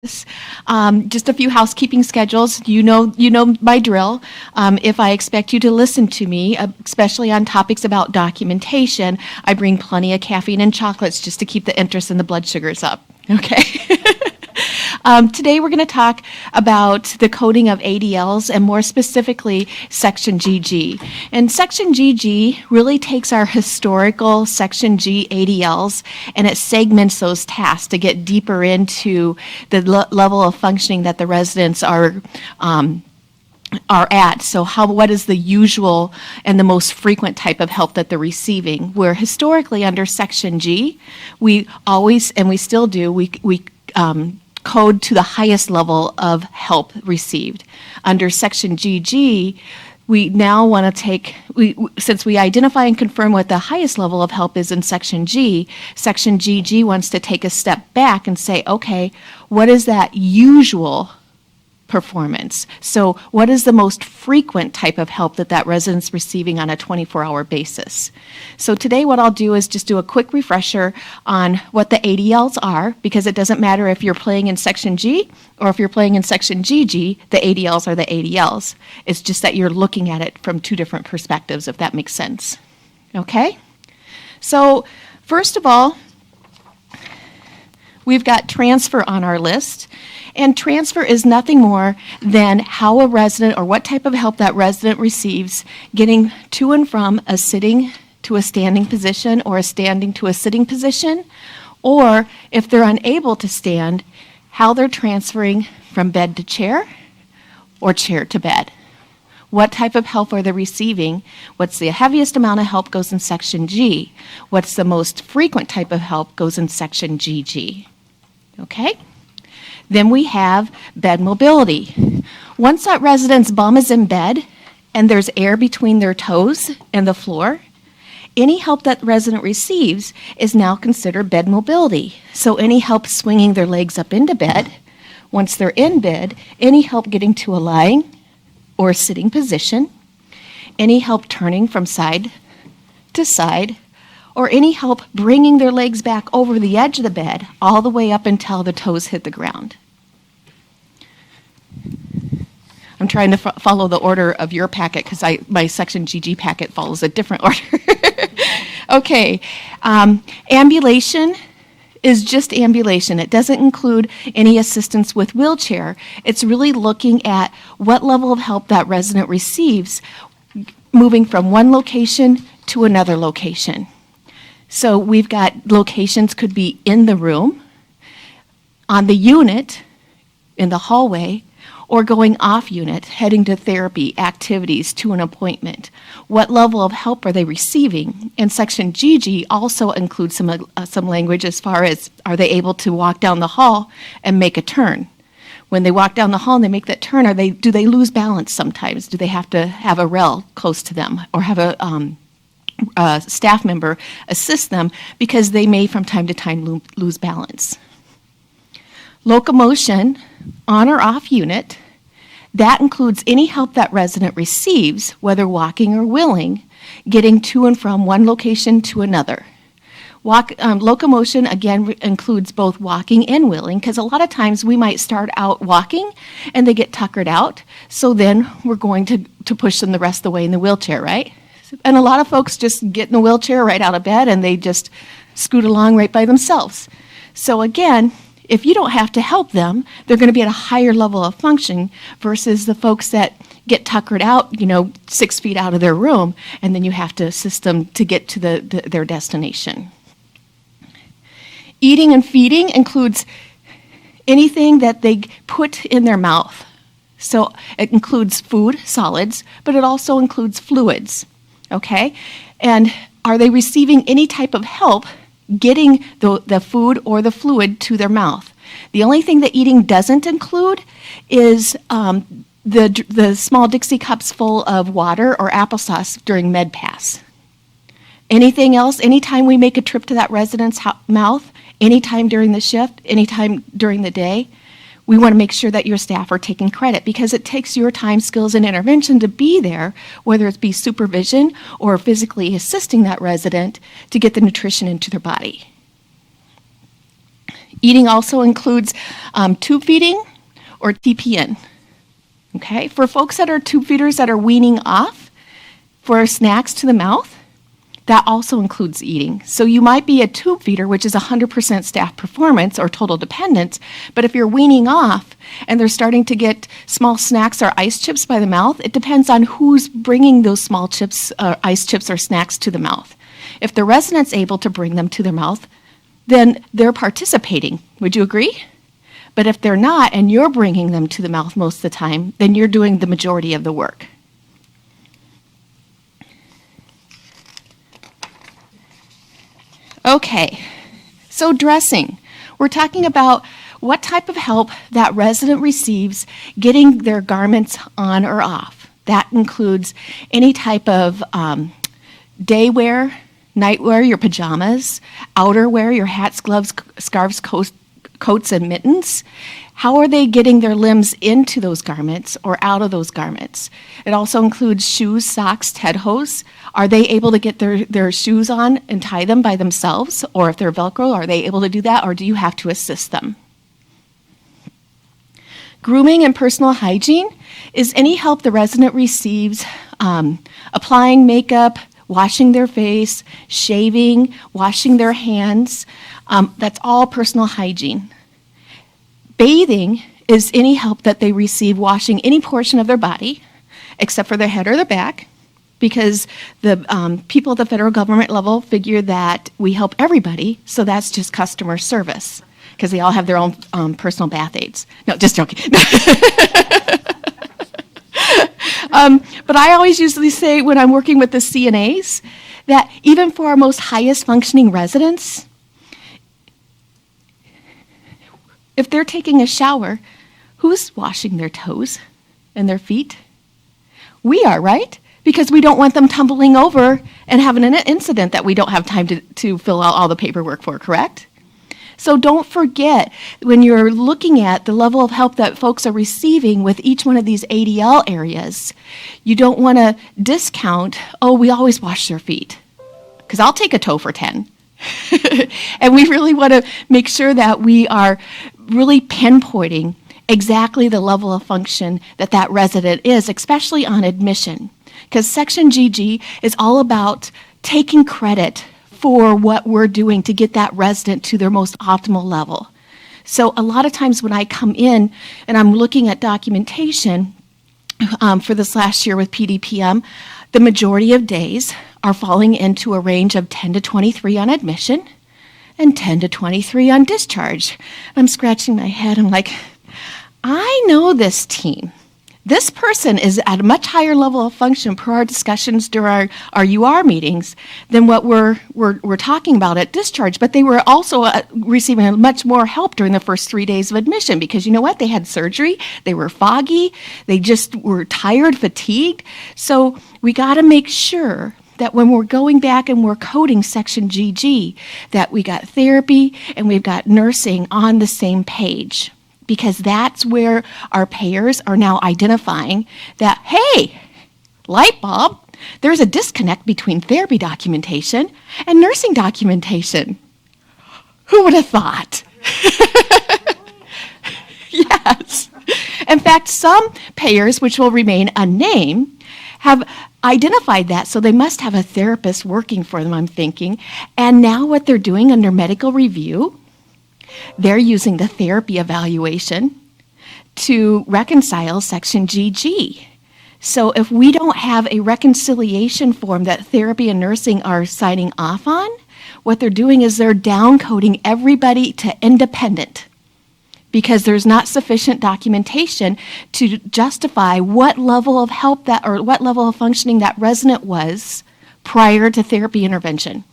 Just a few housekeeping schedules. You know my drill. If I expect you to listen to me, especially on topics about documentation, I bring plenty of caffeine and chocolates just to keep the interest and the blood sugars up. Okay. Today we're going to talk about the coding of ADLs and more specifically Section GG. And Section GG really takes our historical Section G ADLs and it segments those tasks to get deeper into the level of functioning that the residents are at. So what is the usual and the most frequent type of help that they're receiving? Where historically under Section G, we always, and we still do, we code to the highest level of help received. Under Section GG, we now want to take, since we identify and confirm what the highest level of help is in Section G, Section GG wants to take a step back and say, okay, what is that usual performance? So what is the most frequent type of help that resident's receiving on a 24-hour basis? So today what I'll do is just do a quick refresher on what the ADLs are, because it doesn't matter if you're playing in Section G or if you're playing in Section GG, the ADLs are the ADLs. It's just that you're looking at it from two different perspectives, if that makes sense. Okay? So first of all, we've got transfer on our list. And transfer is nothing more than how a resident or what type of help that resident receives getting to and from a sitting to a standing position or a standing to a sitting position, or if they're unable to stand, how they're transferring from bed to chair or chair to bed. What type of help are they receiving? What's the heaviest amount of help goes in Section G? What's the most frequent type of help goes in Section GG? Okay? Then we have bed mobility. Once that resident's bum is in bed and there's air between their toes and the floor, any help that the resident receives is now considered bed mobility. So any help swinging their legs up into bed, once they're in bed, any help getting to a lying or sitting position, any help turning from side to side, or any help bringing their legs back over the edge of the bed all the way up until the toes hit the ground. I'm trying to follow the order of your packet because my Section GG packet follows a different order. Okay, ambulation is just ambulation. It doesn't include any assistance with wheelchair. It's really looking at what level of help that resident receives moving from one location to another location. So we've got locations could be in the room, on the unit, in the hallway, or going off unit, heading to therapy, activities, to an appointment. What level of help are they receiving? And Section GG also includes some language as far as are they able to walk down the hall and make a turn? When they walk down the hall and they make that turn, do they lose balance sometimes? Do they have to have a rail close to them or have a staff member assist them because they may from time to time lose balance? Locomotion, on or off unit, that includes any help that resident receives, whether walking or wheeling, getting to and from one location to another. Locomotion, again, includes both walking and wheeling, because a lot of times we might start out walking and they get tuckered out, so then we're going to push them the rest of the way in the wheelchair, right? And a lot of folks just get in the wheelchair right out of bed and they just scoot along right by themselves. So again, if you don't have to help them, they're going to be at a higher level of function versus the folks that get tuckered out, 6 feet out of their room, and then you have to assist them to get to their destination. Eating and feeding includes anything that they put in their mouth. So it includes food, solids, but it also includes fluids. Okay? And are they receiving any type of help getting the food or the fluid to their mouth? The only thing that eating doesn't include is the small Dixie cups full of water or applesauce during med pass. Anything else, anytime we make a trip to that resident's mouth, anytime during the shift, anytime during the day, we want to make sure that your staff are taking credit because it takes your time, skills, and intervention to be there, whether it be supervision or physically assisting that resident to get the nutrition into their body. Eating also includes tube feeding or TPN. Okay, for folks that are tube feeders that are weaning off for snacks to the mouth, that also includes eating. So you might be a tube feeder, which is 100% staff performance or total dependence, but if you're weaning off and they're starting to get small snacks or ice chips by the mouth, it depends on who's bringing those small chips, ice chips or snacks to the mouth. If the resident's able to bring them to their mouth, then they're participating. Would you agree? But if they're not and you're bringing them to the mouth most of the time, then you're doing the majority of the work. Okay, so dressing. We're talking about what type of help that resident receives getting their garments on or off. That includes any type of day wear, night wear, your pajamas, outerwear, your hats, gloves, scarves, coats, and mittens. How are they getting their limbs into those garments or out of those garments? It also includes shoes, socks, head hose. Are they able to get their shoes on and tie them by themselves? Or if they're Velcro, are they able to do that, or do you have to assist them? Grooming and personal hygiene is any help the resident receives applying makeup, washing their face, shaving, washing their hands. That's all personal hygiene. Bathing is any help that they receive washing any portion of their body, except for their head or their back, because the people at the federal government level figure that we help everybody, so that's just customer service, because they all have their own personal bath aids. No, just joking. But I always usually say when I'm working with the CNAs that even for our most highest functioning residents, if they're taking a shower, who's washing their toes and their feet? We are, right? Because we don't want them tumbling over and having an incident that we don't have time to fill out all the paperwork for, correct? So don't forget, when you're looking at the level of help that folks are receiving with each one of these ADL areas, you don't want to discount, oh, we always wash their feet, because I'll take a toe for 10. And we really want to make sure that we are really pinpointing exactly the level of function that that resident is, especially on admission. Because Section GG is all about taking credit for what we're doing to get that resident to their most optimal level. So a lot of times when I come in and I'm looking at documentation for this last year with PDPM, the majority of days are falling into a range of 10 to 23 on admission and 10 to 23 on discharge. I'm scratching my head. I'm like, I know this team. This person is at a much higher level of function per our discussions during our UR meetings than what we're talking about at discharge, but they were also receiving much more help during the first 3 days of admission because you know what? They had surgery, they were foggy, they just were tired, fatigued. So we got to make sure that when we're going back and we're coding Section GG, that we got therapy and we've got nursing on the same page. Because that's where our payers are now identifying that, hey, light bulb, there's a disconnect between therapy documentation and nursing documentation. Who would have thought? Yes. In fact, some payers, which will remain unnamed, have identified that, so they must have a therapist working for them, I'm thinking. And now what they're doing under medical review, they're using the therapy evaluation to reconcile Section GG. So if we don't have a reconciliation form that therapy and nursing are signing off on, what they're doing is they're downcoding everybody to independent because there's not sufficient documentation to justify what level of help that or what level of functioning that resident was prior to therapy intervention.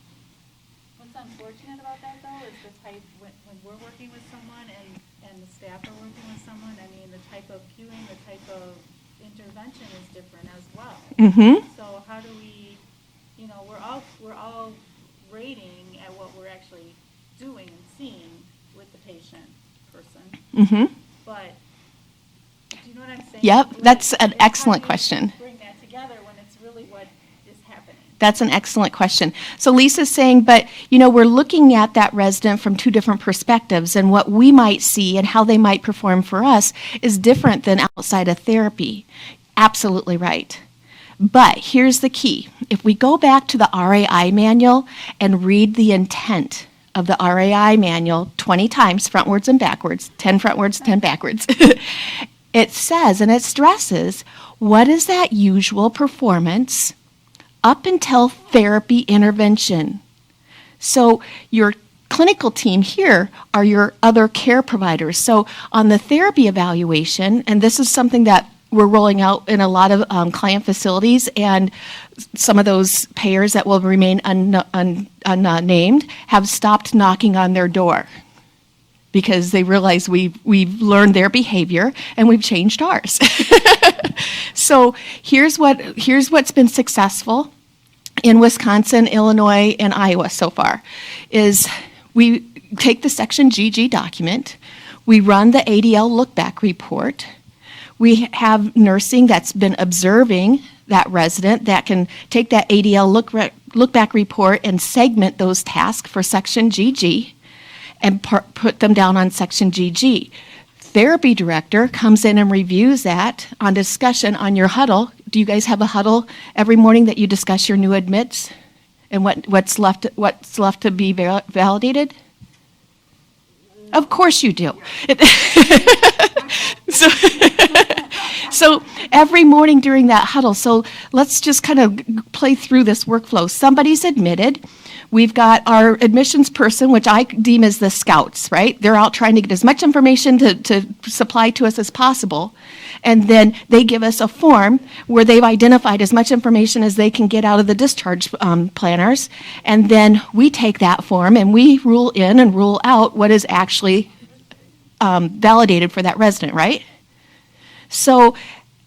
Mm-hmm. So how do we, we're all rating at what we're actually doing and seeing with the patient person. Mm-hmm. But do you know what I'm saying? Yep, that's an excellent question. Bring that together when it's really what is happening. That's an excellent question. So Lisa's saying, but, we're looking at that resident from two different perspectives, and what we might see and how they might perform for us is different than outside of therapy. Absolutely right. But here's the key. If we go back to the RAI manual and read the intent of the RAI manual 20 times, frontwards and backwards, 10 frontwards, 10 backwards, it says and it stresses, what is that usual performance up until therapy intervention? So your clinical team here are your other care providers. So on the therapy evaluation, and this is something that we're rolling out in a lot of client facilities, and some of those payers that will remain unnamed have stopped knocking on their door because they realize we've learned their behavior and we've changed ours. So here's what's been successful in Wisconsin, Illinois, and Iowa so far, is we take the Section GG document, we run the ADL look-back report, we have nursing that's been observing that resident that can take that ADL look-back report and segment those tasks for Section GG and put them down on Section GG. Therapy director comes in and reviews that on discussion on your huddle. Do you guys have a huddle every morning that you discuss your new admits and what's left to be validated? Of course you do. So every morning during that huddle, so let's just kind of play through this workflow. Somebody's admitted. We've got our admissions person, which I deem as the scouts, right? They're out trying to get as much information to supply to us as possible. And then they give us a form where they've identified as much information as they can get out of the discharge planners. And then we take that form and we rule in and rule out what is actually validated for that resident, right? So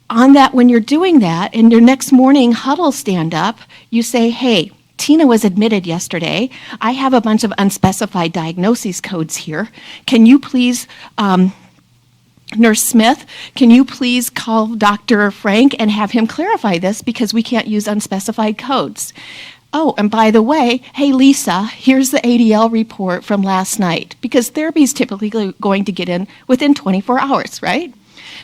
on that, when you're doing that, in your next morning huddle stand-up, you say, hey, Tina was admitted yesterday. I have a bunch of unspecified diagnoses codes here. Can you please, Nurse Smith, can you please call Dr. Frank and have him clarify this because we can't use unspecified codes? Oh, and by the way, hey, Lisa, here's the ADL report from last night, because therapy is typically going to get in within 24 hours, right?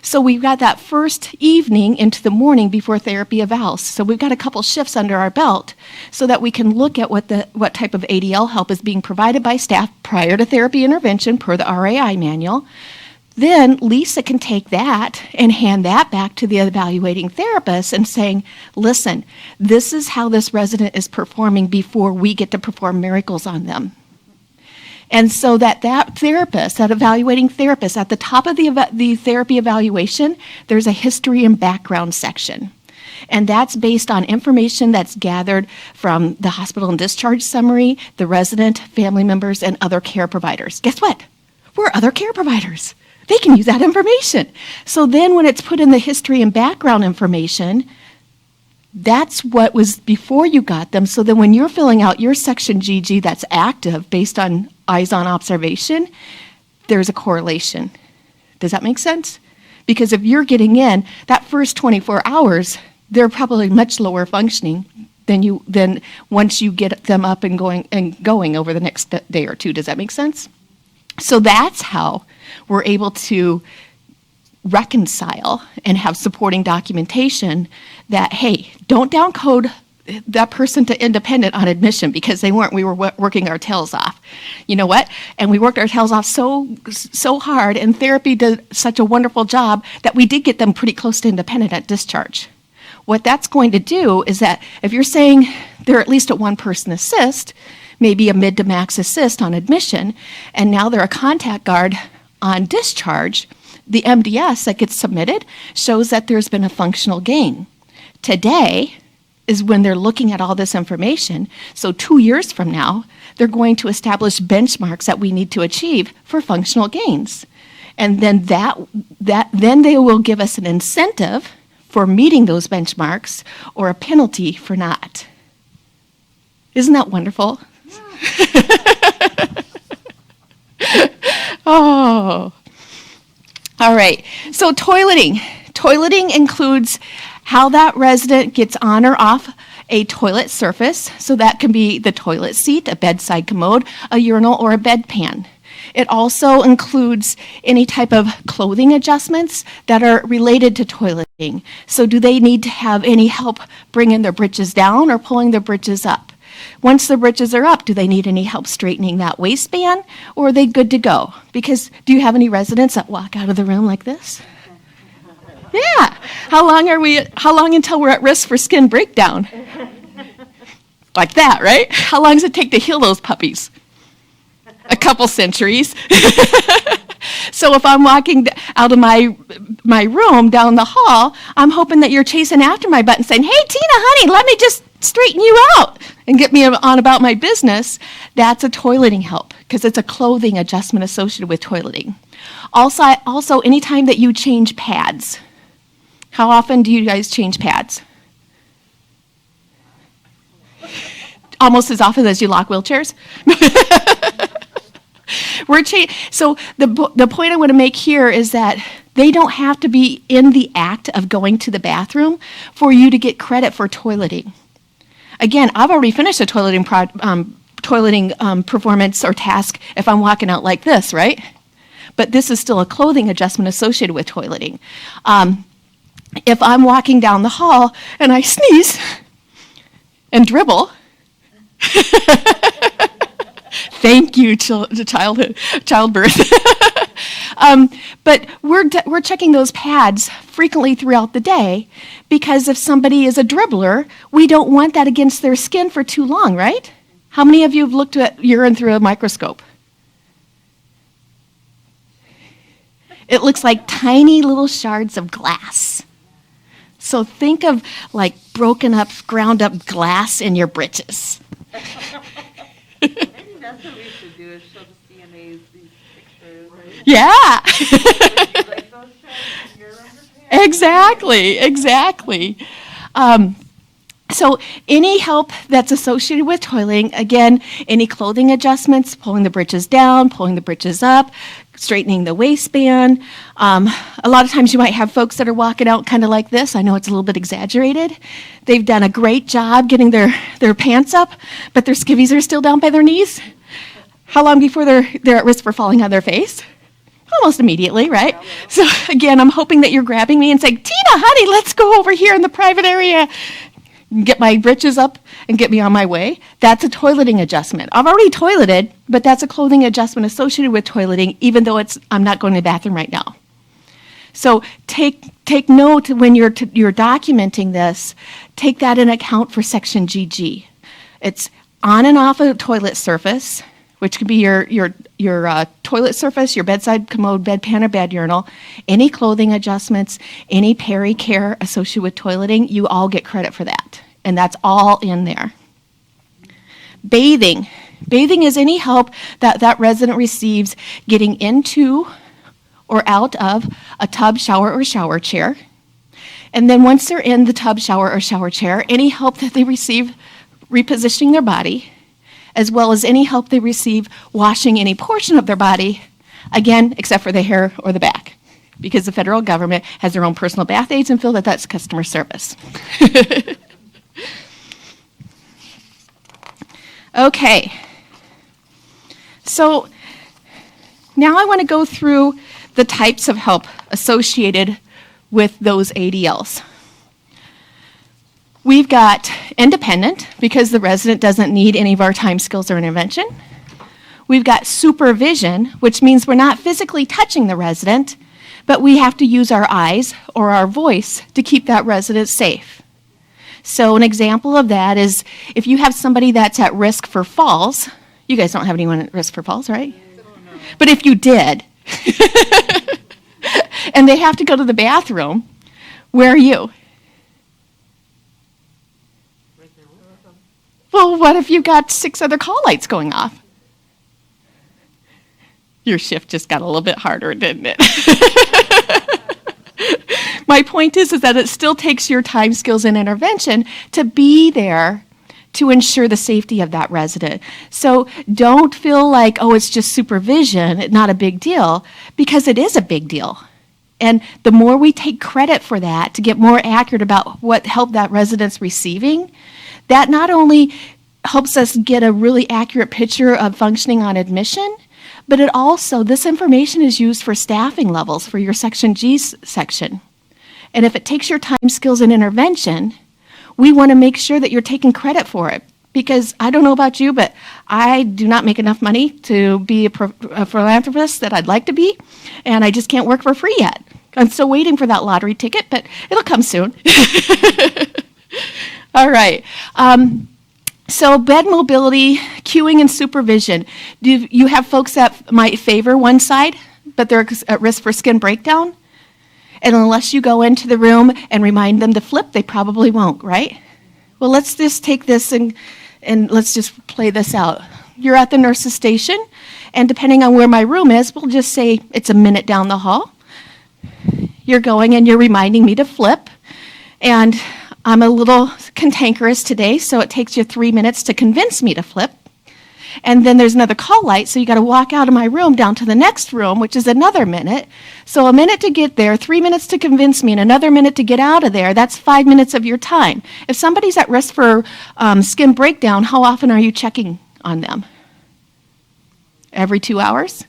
So we've got that first evening into the morning before therapy evals. So we've got a couple shifts under our belt so that we can look at what type of ADL help is being provided by staff prior to therapy intervention per the RAI manual. Then Lisa can take that and hand that back to the evaluating therapist and saying, listen, this is how this resident is performing before we get to perform miracles on them. And so that therapist, that evaluating therapist, at the top of the therapy evaluation, there's a history and background section. And that's based on information that's gathered from the hospital and discharge summary, the resident, family members, and other care providers. Guess what? We're other care providers. They can use that information. So then when it's put in the history and background information, that's what was before you got them. So then when you're filling out your Section GG that's active based on eyes on observation, there's a correlation. Does that make sense? Because if you're getting in that first 24 hours, they're probably much lower functioning than once you get them up and going over the next day or two. Does that make sense? So that's how we're able to reconcile and have supporting documentation that, hey, don't downcode that person to independent on admission because they weren't. We were working our tails off. You know what? And we worked our tails off so hard, and therapy did such a wonderful job that we did get them pretty close to independent at discharge. What that's going to do is that if you're saying they're at least a one-person assist, maybe a mid to max assist on admission, and now they're a contact guard on discharge, the MDS that gets submitted shows that there's been a functional gain. Today is when they're looking at all this information. So 2 years from now, they're going to establish benchmarks that we need to achieve for functional gains. And then then they will give us an incentive for meeting those benchmarks or a penalty for not. Isn't that wonderful? Oh. All right. So toileting. Toileting includes how that resident gets on or off a toilet surface, so that can be the toilet seat, a bedside commode, a urinal, or a bedpan. It also includes any type of clothing adjustments that are related to toileting. So do they need to have any help bringing their britches down or pulling their britches up? Once the britches are up, do they need any help straightening that waistband, or are they good to go? Because do you have any residents that walk out of the room like this? Yeah. How long until we're at risk for skin breakdown? Like that, right? How long does it take to heal those puppies? A couple centuries. So if I'm walking out of my room down the hall, I'm hoping that you're chasing after my butt and saying, "Hey, Tina, honey, let me just straighten you out and get me on about my business." That's a toileting help because it's a clothing adjustment associated with toileting. Also, anytime that you change pads, how often do you guys change pads? Almost as often as you lock wheelchairs? So the point I want to make here is that they don't have to be in the act of going to the bathroom for you to get credit for toileting. Again, I've already finished a toileting performance or task if I'm walking out like this, right? But this is still a clothing adjustment associated with toileting. If I'm walking down the hall and I sneeze and dribble, thank you, childbirth. But we're checking those pads frequently throughout the day because if somebody is a dribbler, we don't want that against their skin for too long, right? How many of you have looked at urine through a microscope? It looks like tiny little shards of glass. So think of like broken up, ground up glass in your britches. Maybe that's what we should do, is show the CNAs these pictures. Right? Yeah. Like those shards in your underpants. Exactly. So any help that's associated with toiling, again, any clothing adjustments, pulling the britches down, pulling the britches up, straightening the waistband. A lot of times you might have folks that are walking out kind of like this. I know it's a little bit exaggerated. They've done a great job getting their pants up, but their skivvies are still down by their knees. How long before they're at risk for falling on their face? Almost immediately, right? So again, I'm hoping that you're grabbing me and saying, "Tina, honey, let's go over here in the private area. Get my britches up and get me on my way." That's a toileting adjustment. I've already toileted, but that's a clothing adjustment associated with toileting, even though I'm not going to the bathroom right now. So take note when you're documenting this. Take that in account for section GG. It's on and off a toilet surface, which could be your toilet surface, your bedside commode, bedpan, or bed urinal. Any clothing adjustments, any peri-care associated with toileting, you all get credit for that. And that's all in there. Bathing. Bathing is any help that resident receives getting into or out of a tub, shower, or shower chair. And then once they're in the tub, shower, or shower chair, any help that they receive repositioning their body, as well as any help they receive washing any portion of their body, again, except for the hair or the back, because the federal government has their own personal bath aides and feel that that's customer service. Okay. So now I want to go through the types of help associated with those ADLs. We've got independent, because the resident doesn't need any of our time, skills, or intervention. We've got supervision, which means we're not physically touching the resident, but we have to use our eyes or our voice to keep that resident safe. So an example of that is if you have somebody that's at risk for falls. You guys don't have anyone at risk for falls, right? No. But if you did, and they have to go to the bathroom, where are you? Well, what if you've got 6 other call lights going off? Your shift just got a little bit harder, didn't it? My point is that it still takes your time, skills, and intervention to be there to ensure the safety of that resident. So don't feel like, oh, it's just supervision, not a big deal, because it is a big deal. And the more we take credit for that to get more accurate about what help that resident's receiving, That not only helps us get a really accurate picture of functioning on admission, but it also, this information is used for staffing levels for your Section G section. And if it takes your time, skills, and intervention, we want to make sure that you're taking credit for it. Because I don't know about you, but I do not make enough money to be a philanthropist that I'd like to be, and I just can't work for free yet. I'm still waiting for that lottery ticket, but it'll come soon. All right. So bed mobility, cueing, and supervision. Do you have folks that might favor one side, but they're at risk for skin breakdown? And unless you go into the room and remind them to flip, they probably won't, right? Well, let's just take this and let's just play this out. You're at the nurse's station, and depending on where my room is, we'll just say it's a minute down the hall. You're going and you're reminding me to flip, and I'm a little cantankerous today, so it takes you 3 minutes to convince me to flip. And then there's another call light, so you got to walk out of my room down to the next room, which is another minute. So a minute to get there, 3 minutes to convince me, and another minute to get out of there. That's 5 minutes of your time. If somebody's at risk for skin breakdown, how often are you checking on them? Every 2 hours?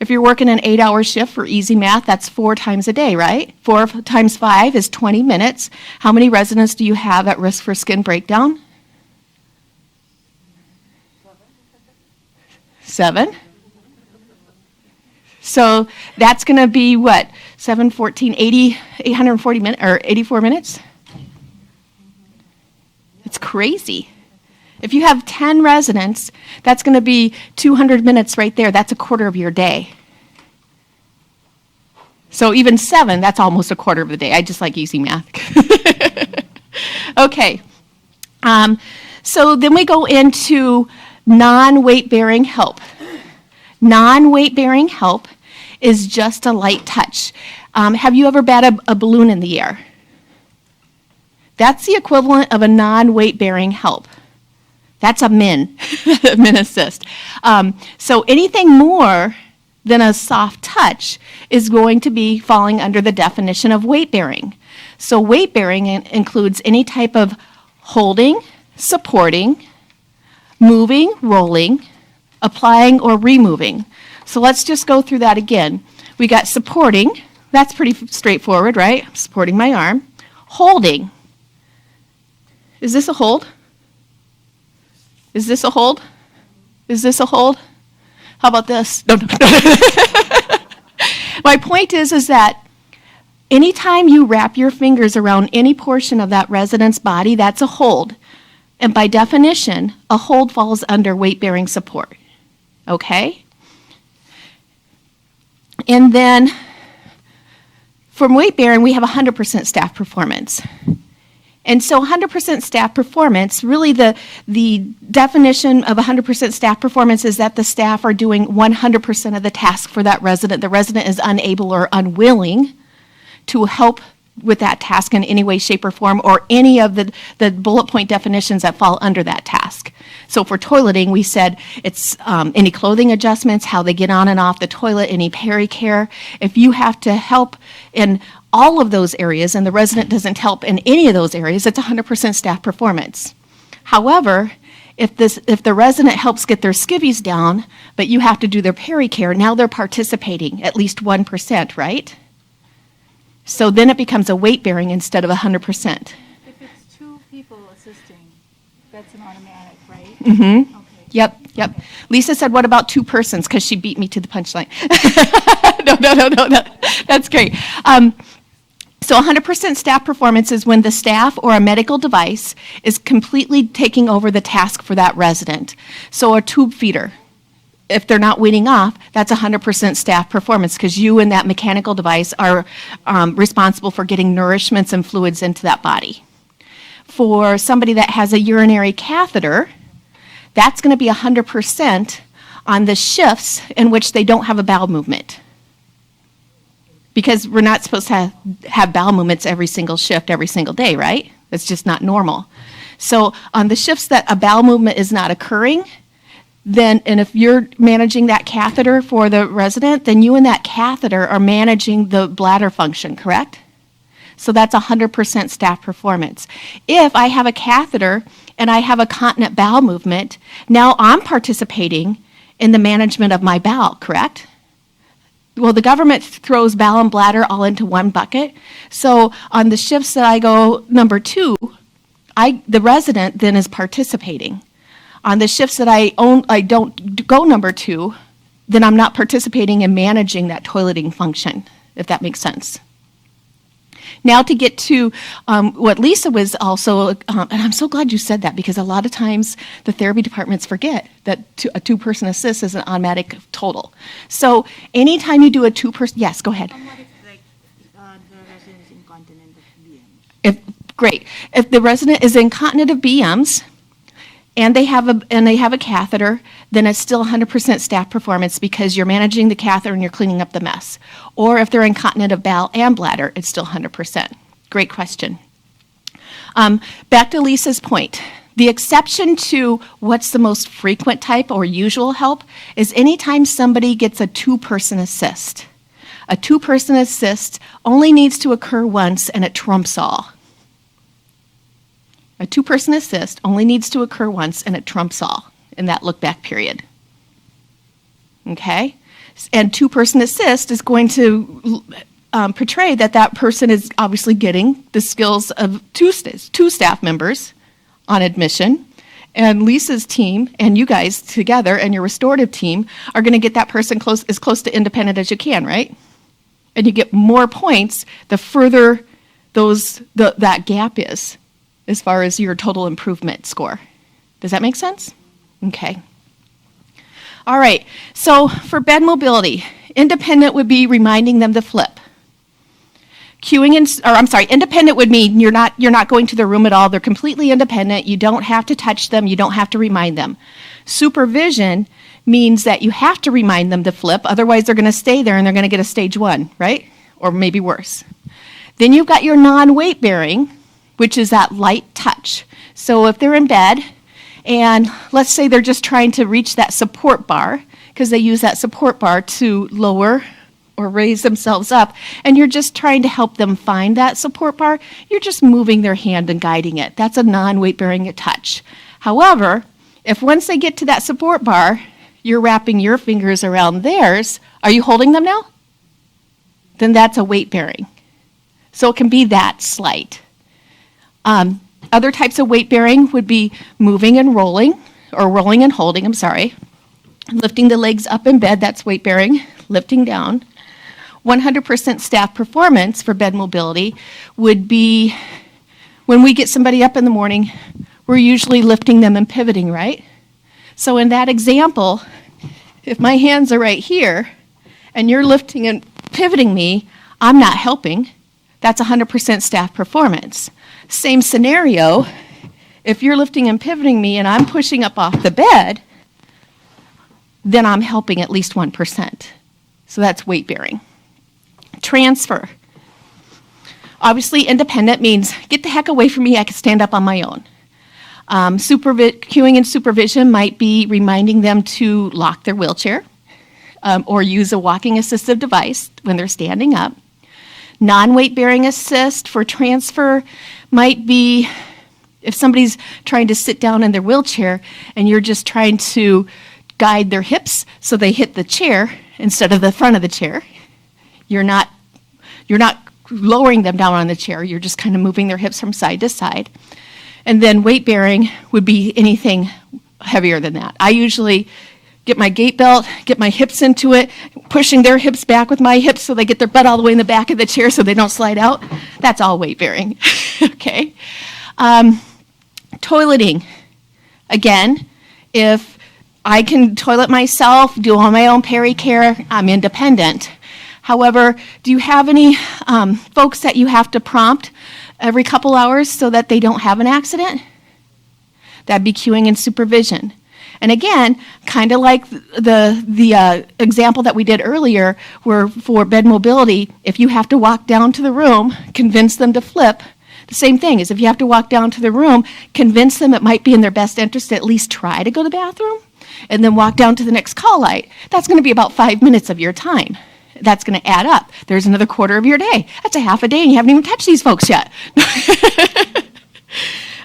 If you're working an 8-hour shift for easy math, that's 4 times a day, right? 4 times 5 is 20 minutes. How many residents do you have at risk for skin breakdown? 7. So that's going to be what? 7, 14, 80, 840 minutes, or 84 minutes? It's crazy. If you have 10 residents, that's going to be 200 minutes right there. That's a quarter of your day. So even 7, that's almost a quarter of the day. I just like easy math. Okay. So then we go into non-weight-bearing help. Non-weight-bearing help is just a light touch. Have you ever batted a balloon in the air? That's the equivalent of a non-weight-bearing help. That's a min, min assist. So anything more than a soft touch is going to be falling under the definition of weight-bearing. So weight-bearing includes any type of holding, supporting, moving, rolling, applying, or removing. So let's just go through that again. We got supporting. That's pretty straightforward, right? Supporting my arm. Holding. Is this a hold? Is this a hold? Is this a hold? How about this? No. My point is that anytime you wrap your fingers around any portion of that resident's body, that's a hold. And by definition, a hold falls under weight-bearing support. Okay? And then from weight-bearing, we have 100% staff performance. And so 100% staff performance, really the definition of 100% staff performance is that the staff are doing 100% of the task for that resident. The resident is unable or unwilling to help with that task in any way, shape, or form, or any of the bullet point definitions that fall under that task. So for toileting, we said it's any clothing adjustments, how they get on and off the toilet, any pericare. If you have to help in all of those areas and the resident doesn't help in any of those areas, it's 100% staff performance. However, if the resident helps get their skivvies down, but you have to do their pericare, now they're participating at least 1%, right? So then it becomes a weight-bearing instead of 100%. If it's 2 people assisting, that's an automatic, right? Mm-hmm. Okay. Yep. Okay. Lisa said, what about 2 persons? Because she beat me to the punchline. No. That's great. So 100% staff performance is when the staff or a medical device is completely taking over the task for that resident. So a tube feeder, if they're not weaning off, that's 100% staff performance because you and that mechanical device are responsible for getting nourishments and fluids into that body. For somebody that has a urinary catheter, that's going to be 100% on the shifts in which they don't have a bowel movement. Because we're not supposed to have bowel movements every single shift, every single day, right? That's just not normal. So on the shifts that a bowel movement is not occurring, then, and if you're managing that catheter for the resident, then you and that catheter are managing the bladder function, correct? So that's 100% staff performance. If I have a catheter and I have a continent bowel movement, now I'm participating in the management of my bowel, correct? Well, the government throws bowel and bladder all into one bucket. So on the shifts that I go number 2, the resident then is participating. On the shifts that I don't go number 2, then I'm not participating in managing that toileting function, if that makes sense. Now to get to what Lisa was also, and I'm so glad you said that, because a lot of times the therapy departments forget that a 2-person assist is an automatic total. So anytime you do a 2-person, yes, go ahead. And what if like the resident is incontinent of BMs? Great. If the resident is incontinent of BMs, and they have a catheter, then it's still 100% staff performance because you're managing the catheter and you're cleaning up the mess. Or if they're incontinent of bowel and bladder, it's still 100%. Great question. Back to Lisa's point. The exception to what's the most frequent type or usual help is anytime somebody gets a 2-person assist. A 2-person assist only needs to occur once and it trumps all. A 2-person assist only needs to occur once and it trumps all in that look-back period. Okay? And 2-person assist is going to portray that person is obviously getting the skills of 2 staff members on admission. And Lisa's team and you guys together and your restorative team are going to get that person as close to independent as you can, right? And you get more points the further that gap is, as far as your total improvement score. Does that make sense? Okay. All right, so for bed mobility, independent would be reminding them to flip. Independent would mean you're not going to their room at all. They're completely independent. You don't have to touch them. You don't have to remind them. Supervision means that you have to remind them to flip, otherwise they're going to stay there and they're going to get a stage 1, right? Or maybe worse. Then you've got your non-weight bearing, which is that light touch. So if they're in bed, and let's say they're just trying to reach that support bar, because they use that support bar to lower or raise themselves up, and you're just trying to help them find that support bar, you're just moving their hand and guiding it. That's a non-weight bearing touch. However, if once they get to that support bar, you're wrapping your fingers around theirs, are you holding them now? Then that's a weight bearing. So it can be that slight. Other types of weight bearing would be moving and rolling, or rolling and holding, lifting the legs up in bed, that's weight bearing, lifting down. 100% staff performance for bed mobility would be when we get somebody up in the morning, we're usually lifting them and pivoting, right? So in that example, if my hands are right here and you're lifting and pivoting me, I'm not helping. That's 100% staff performance. Same scenario, if you're lifting and pivoting me and I'm pushing up off the bed, then I'm helping at least 1%. So that's weight bearing. Transfer. Obviously, independent means get the heck away from me, I can stand up on my own. Cueing and supervision might be reminding them to lock their wheelchair or use a walking assistive device when they're standing up. Non-weight bearing assist for transfer might be if somebody's trying to sit down in their wheelchair and you're just trying to guide their hips so they hit the chair instead of the front of the chair. You're not lowering them down on the chair, you're just kind of moving their hips from side to side. And then weight bearing would be anything heavier than that. I usually get my gait belt, get my hips into it, pushing their hips back with my hips so they get their butt all the way in the back of the chair so they don't slide out. That's all weight bearing, okay? Toileting. Again, if I can toilet myself, do all my own peri-care, I'm independent. However, do you have any folks that you have to prompt every couple hours so that they don't have an accident? That'd be cueing and supervision. And again, kind of like the example that we did earlier, where for bed mobility, if you have to walk down to the room, convince them to flip, the same thing is if you have to walk down to the room, convince them it might be in their best interest to at least try to go to the bathroom, and then walk down to the next call light. That's going to be about 5 minutes of your time. That's going to add up. There's another quarter of your day. That's a half a day, and you haven't even touched these folks yet.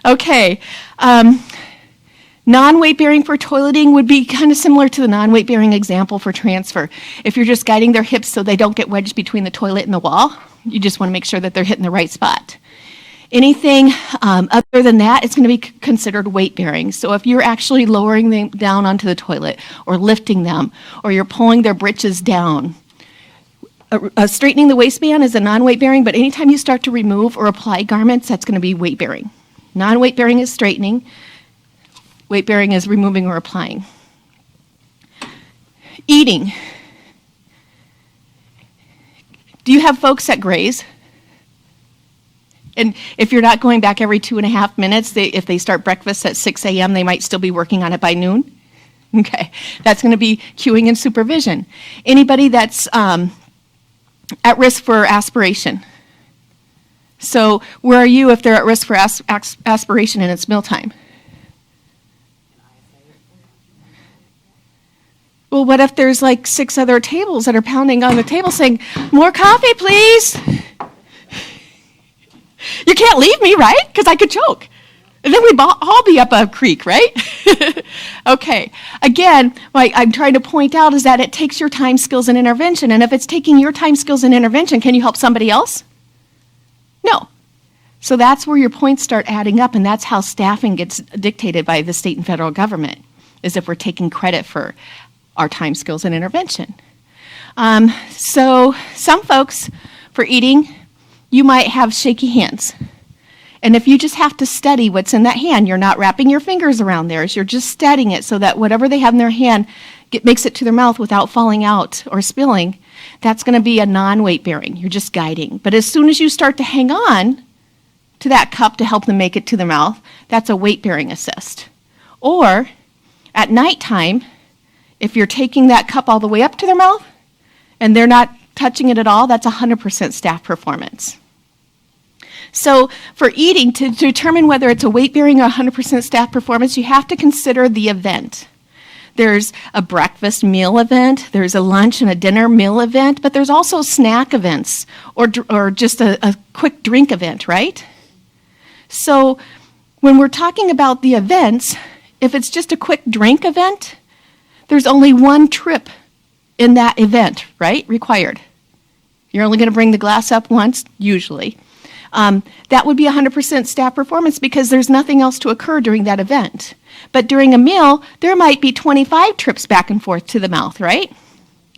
Okay. Non-weight bearing for toileting would be kind of similar to the non-weight bearing example for transfer. If you're just guiding their hips so they don't get wedged between the toilet and the wall, you just want to make sure that they're hitting the right spot. Anything other than that, it's going to be considered weight bearing. So if you're actually lowering them down onto the toilet or lifting them or you're pulling their britches down, straightening the waistband is a non-weight bearing, but anytime you start to remove or apply garments, that's going to be weight bearing. Non-weight bearing is straightening. Weight bearing is removing or applying. Eating. Do you have folks that graze? And if you're not going back every 2.5 minutes, if they start breakfast at 6 a.m., they might still be working on it by noon? Okay, that's going to be cueing and supervision. Anybody that's at risk for aspiration? So where are you if they're at risk for aspiration and it's mealtime? Well, what if there's like 6 other tables that are pounding on the table saying, more coffee, please? You can't leave me, right? Because I could choke. And then we'd all be up a creek, right? Okay. Again, what I'm trying to point out is that it takes your time, skills, and intervention. And if it's taking your time, skills, and intervention, can you help somebody else? No. So that's where your points start adding up, and that's how staffing gets dictated by the state and federal government, is if we're taking credit for our time, skills, and intervention. So some folks, for eating, you might have shaky hands. And if you just have to study what's in that hand, you're not wrapping your fingers around theirs, you're just studying it so that whatever they have in their hand makes it to their mouth without falling out or spilling, that's going to be a non-weight bearing. You're just guiding. But as soon as you start to hang on to that cup to help them make it to their mouth, that's a weight bearing assist. Or at nighttime, if you're taking that cup all the way up to their mouth and they're not touching it at all, that's 100% staff performance. So for eating, to determine whether it's a weight-bearing or 100% staff performance, you have to consider the event. There's a breakfast meal event, there's a lunch and a dinner meal event, but there's also snack events or just a quick drink event, right? So when we're talking about the events, if it's just a quick drink event, there's only one trip in that event, right, required. You're only going to bring the glass up once, usually. That would be 100% staff performance because there's nothing else to occur during that event. But during a meal, there might be 25 trips back and forth to the mouth, right?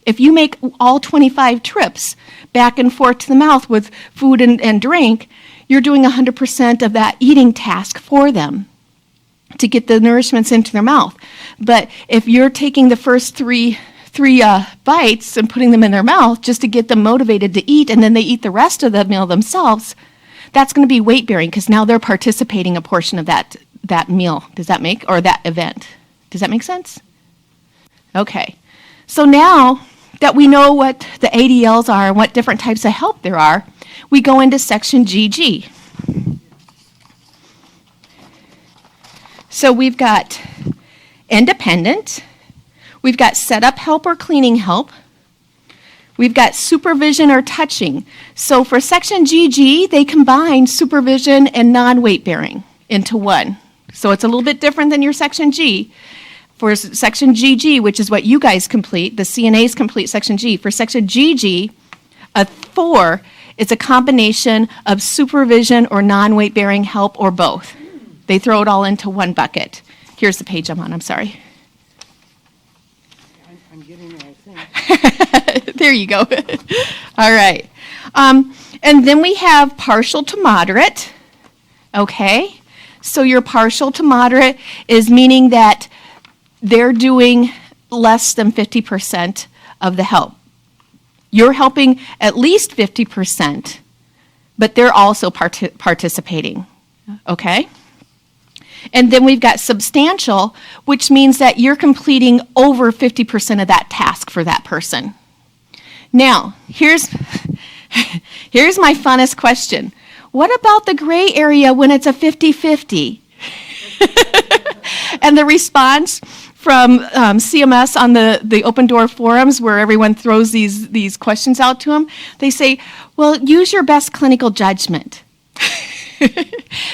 If you make all 25 trips back and forth to the mouth with food and drink, you're doing 100% of that eating task for them to get the nourishments into their mouth. But if you're taking the first three bites and putting them in their mouth just to get them motivated to eat, and then they eat the rest of the meal themselves, that's going to be weight bearing because now they're participating a portion of that meal. Does that make, or that event? Does that make sense? Okay. So now that we know what the ADLs are and what different types of help there are, we go into section GG. So we've got independent, we've got setup help or cleaning help, we've got supervision or touching. So for section GG, they combine supervision and non-weight bearing into one. So it's a little bit different than your section G. For section GG, which is what you guys complete, the CNAs complete section G. For section GG, a 4, it's a combination of supervision or non-weight bearing help or both. They throw it all into one bucket. Here's the page I'm on, I'm sorry. I'm getting there, I think. There you go. All right. And then we have partial to moderate. Okay. So your partial to moderate is meaning that they're doing less than 50% of the help. You're helping at least 50%, but they're also participating. Okay? And then we've got substantial, which means that you're completing over 50% of that task for that person. Now, here's my funnest question. What about the gray area when it's a 50-50? And the response from CMS on the open door forums where everyone throws these questions out to them, they say, well, use your best clinical judgment.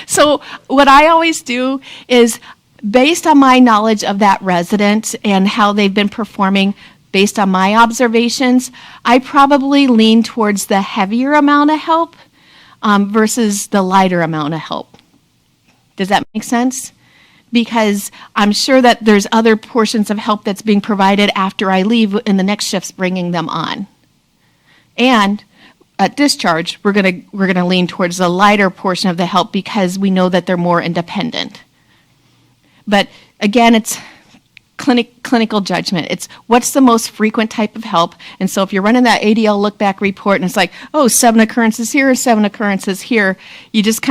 So what I always do is, based on my knowledge of that resident and how they've been performing, based on my observations, I probably lean towards the heavier amount of help versus the lighter amount of help. Does that make sense? Because I'm sure that there's other portions of help that's being provided after I leave in the next shift's bringing them on. And at discharge, we're gonna lean towards the lighter portion of the help because we know that they're more independent. But again, it's clinical judgment. It's what's the most frequent type of help. And so if you're running that ADL look back report and it's like, oh, 7 occurrences here, 7 occurrences here, you just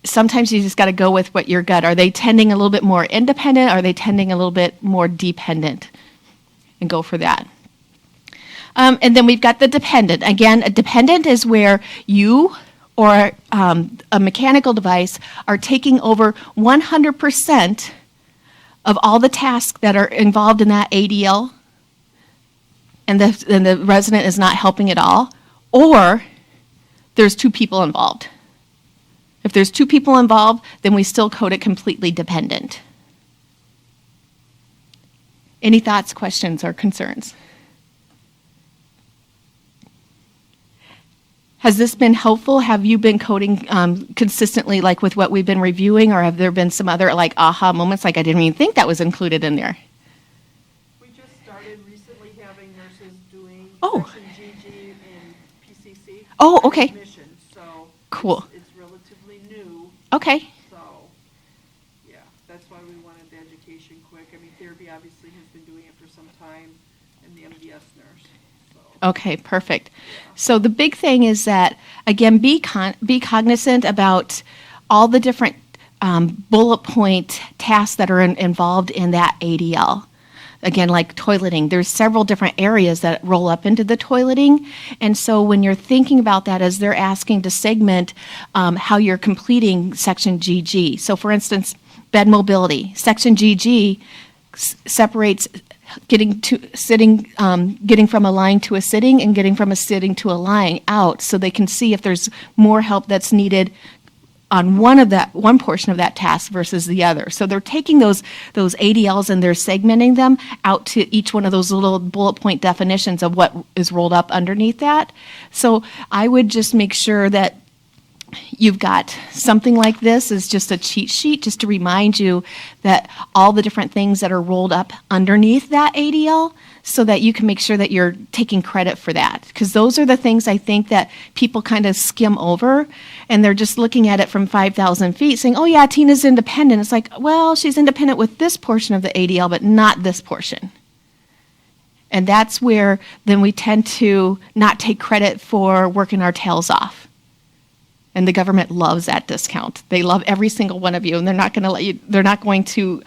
sometimes you just got to go with what your gut. Are they tending a little bit more independent? Are they tending a little bit more dependent? And go for that. And then we've got the dependent. Again, a dependent is where you or a mechanical device are taking over 100% of all the tasks that are involved in that ADL, and the resident is not helping at all, or there's 2 people involved. If there's 2 people involved, then we still code it completely dependent. Any thoughts, questions, or concerns? Has this been helpful? Have you been coding consistently, like with what we've been reviewing, or have there been some other like aha moments, like I didn't even think that was included in there? We just started recently having nurses doing Oh. section GG and PCC. Oh, okay. Admission, so. Cool. It's relatively new, Okay. so, yeah, that's why we wanted the education quick. I mean, therapy obviously has been doing it for some time, and the MDS nurse, so. Okay, perfect. So the big thing is that, again, be cognizant about all the different bullet point tasks that are involved in that ADL. Again, like toileting, there's several different areas that roll up into the toileting. And so when you're thinking about that, as they're asking to segment how you're completing section GG. So for instance, bed mobility. Section GG separates getting from a lying to a sitting and getting from a sitting to a lying out, so they can see if there's more help that's needed on one portion of that task versus the other. So they're taking those ADLs and they're segmenting them out to each one of those little bullet point definitions of what is rolled up underneath that. So I would just make sure that you've got something like this as just a cheat sheet, just to remind you that all the different things that are rolled up underneath that ADL, so that you can make sure that you're taking credit for that. Because those are the things I think that people kind of skim over, and they're just looking at it from 5,000 feet saying, oh yeah, Tina's independent. It's like, well, she's independent with this portion of the ADL, but not this portion. And that's where then we tend to not take credit for working our tails off. And the government loves that discount. They love every single one of you, and they're not going to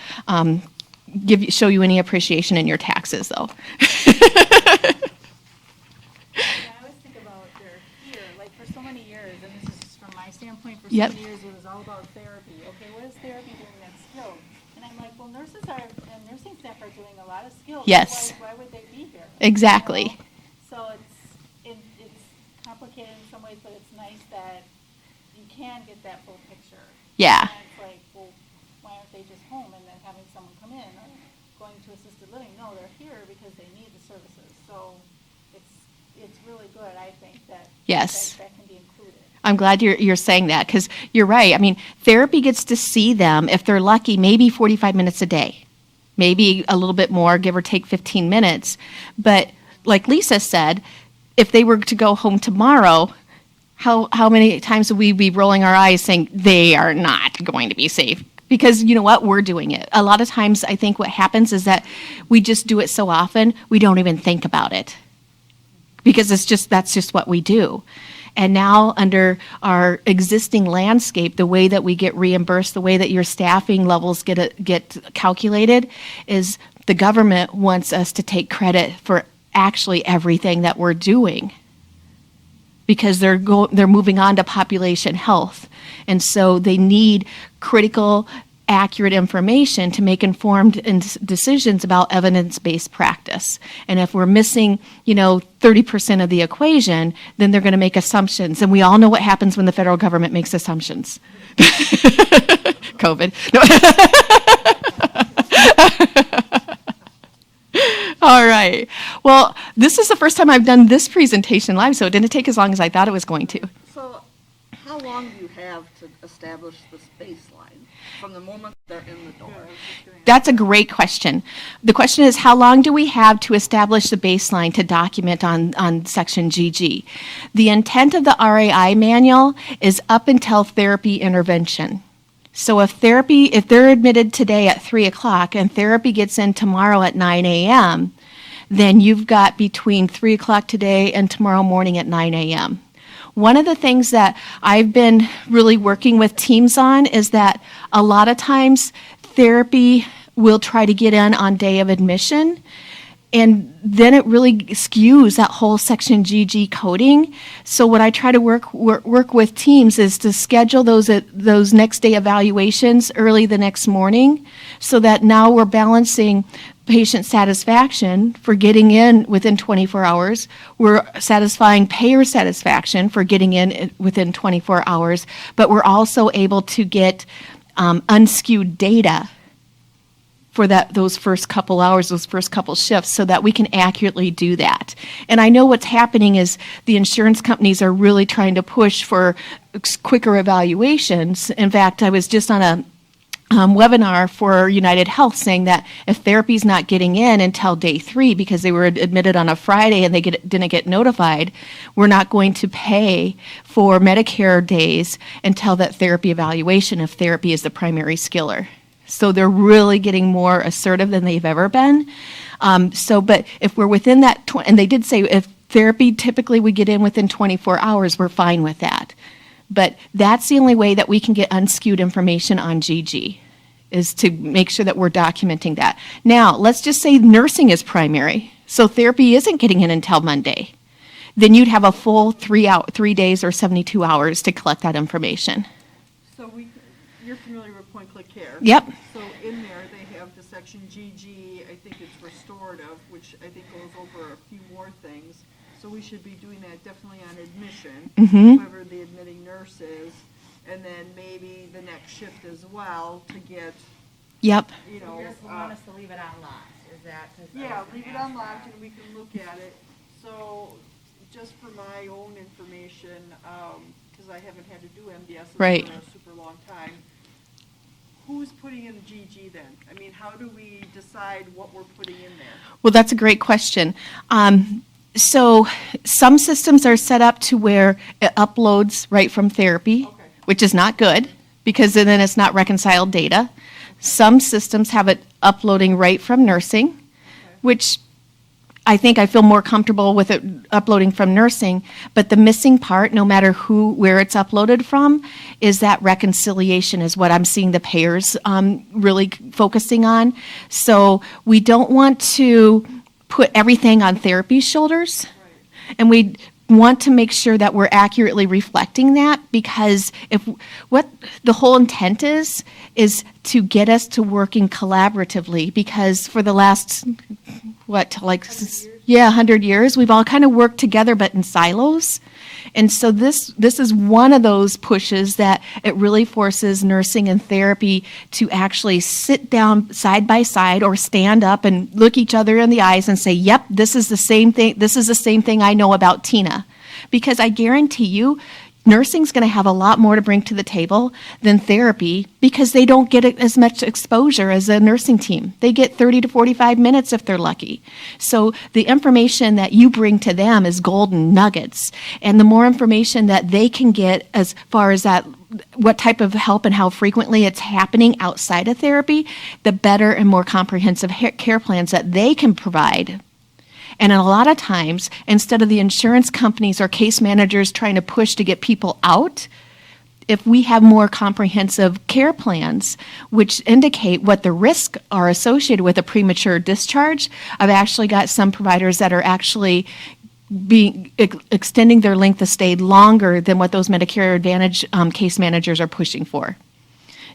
show you any appreciation in your taxes, though. I always think about their fear, like for so many years, and this is just from my standpoint, for so Yep. many years it was all about therapy. Okay, what is therapy doing that's skilled? And I'm like, well, nurses and nursing staff are doing a lot of skills. Yes. Why would they be here? Exactly. You know? So it's complicated in some ways, but it's nice that you can get that full picture. Yeah. And it's like, well, why aren't they just home and then having someone come in or going to assisted living? No, they're here because they need the services. So it's really good, I think, that Yes. that can be included. I'm glad you're saying that, because you're right. I mean, therapy gets to see them, if they're lucky, maybe 45 minutes a day, maybe a little bit more, give or take 15 minutes. But like Lisa said, if they were to go home tomorrow, how many times would we be rolling our eyes saying they are not going to be safe? Because you know what? We're doing it. A lot of times I think what happens is that we just do it so often, we don't even think about it. Because that's just what we do. And now under our existing landscape, the way that we get reimbursed, the way that your staffing levels get calculated, is the government wants us to take credit for actually everything that we're doing. Because they're moving on to population health. And so they need critical accurate information to make informed decisions about evidence-based practice. And if we're missing, 30% of the equation, then they're going to make assumptions. And we all know what happens when the federal government makes assumptions. COVID. No. All right. Well, this is the first time I've done this presentation live, so it didn't take as long as I thought it was going to. So how long do you have to establish this baseline from the moment they're in the door? That's a great question. The question is, how long do we have to establish the baseline to document on section GG? The intent of the RAI manual is up until therapy intervention. So if they're admitted today at 3 o'clock and therapy gets in tomorrow at 9 a.m., then you've got between 3 o'clock today and tomorrow morning at 9 a.m. One of the things that I've been really working with teams on is that a lot of times therapy will try to get in on day of admission, and then it really skews that whole section GG coding. So what I try to work with teams is to schedule those next day evaluations early the next morning, so that now we're balancing patient satisfaction for getting in within 24 hours. We're satisfying payer satisfaction for getting in within 24 hours, but we're also able to get unskewed data for those first couple hours, those first couple shifts, so that we can accurately do that. And I know what's happening is the insurance companies are really trying to push for quicker evaluations. In fact, I was just on a webinar for United Health saying that if therapy's not getting in until day 3 because they were admitted on a Friday and they didn't get notified, we're not going to pay for Medicare days until that therapy evaluation if therapy is the primary skiller. So they're really getting more assertive than they've ever been. But if we're within that, and they did say if therapy typically we get in within 24 hours, we're fine with that. But that's the only way that we can get unskewed information on GG, is to make sure that we're documenting that. Now, let's just say nursing is primary, so therapy isn't getting in until Monday. Then you'd have a full 3 days or 72 hours to collect that information. So you're familiar with point-click care? Yep. So in there, they have the section GG, I think it's restorative, which I think goes over a few more things. So we should be doing that definitely on admission, whoever the admitting nurse is, and then maybe the next shift as well to get, Yep. You just want us to leave it on locked, is that? 'cause I yeah, was leave it gonna ask unlocked that. and we can look at it. So just for my own information, because I haven't had to do MDS Right. for a super long time, who's putting in GG then? I mean, how do we decide what we're putting in there? Well, that's a great question. So some systems are set up to where it uploads right from therapy, Okay. which is not good because then it's not reconciled data. Some systems have it uploading right from nursing, which I think I feel more comfortable with it uploading from nursing. But the missing part, no matter where it's uploaded from, is that reconciliation is what I'm seeing the payers really focusing on. So we don't want to put everything on therapy's shoulders. And we want to make sure that we're accurately reflecting that, because what the whole intent is to get us to working collaboratively, because for the last, 100 years, we've all kind of worked together but in silos. And so this is one of those pushes that it really forces nursing and therapy to actually sit down side by side or stand up and look each other in the eyes and say, yep, this is the same thing. This is the same thing I know about Tina. Because I guarantee you, nursing's going to have a lot more to bring to the table than therapy, because they don't get as much exposure as a nursing team. They get 30 to 45 minutes if they're lucky. So the information that you bring to them is golden nuggets. And the more information that they can get as far as that, what type of help and how frequently it's happening outside of therapy, the better and more comprehensive care plans that they can provide. And a lot of times, instead of the insurance companies or case managers trying to push to get people out, if we have more comprehensive care plans, which indicate what the risks are associated with a premature discharge, I've actually got some providers that are actually extending their length of stay longer than what those Medicare Advantage case managers are pushing for.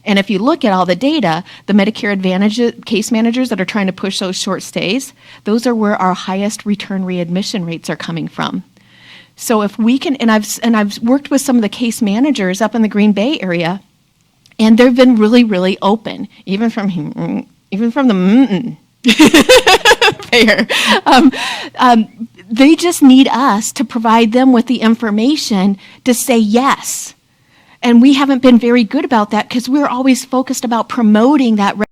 And if you look at all the data, the Medicare Advantage case managers that are trying to push those short stays, those are where our highest return readmission rates are coming from. So if we can, and I've worked with some of the case managers up in the Green Bay area, and they've been really, really open, even from the fair. They just need us to provide them with the information to say yes. And we haven't been very good about that because we're always focused about promoting that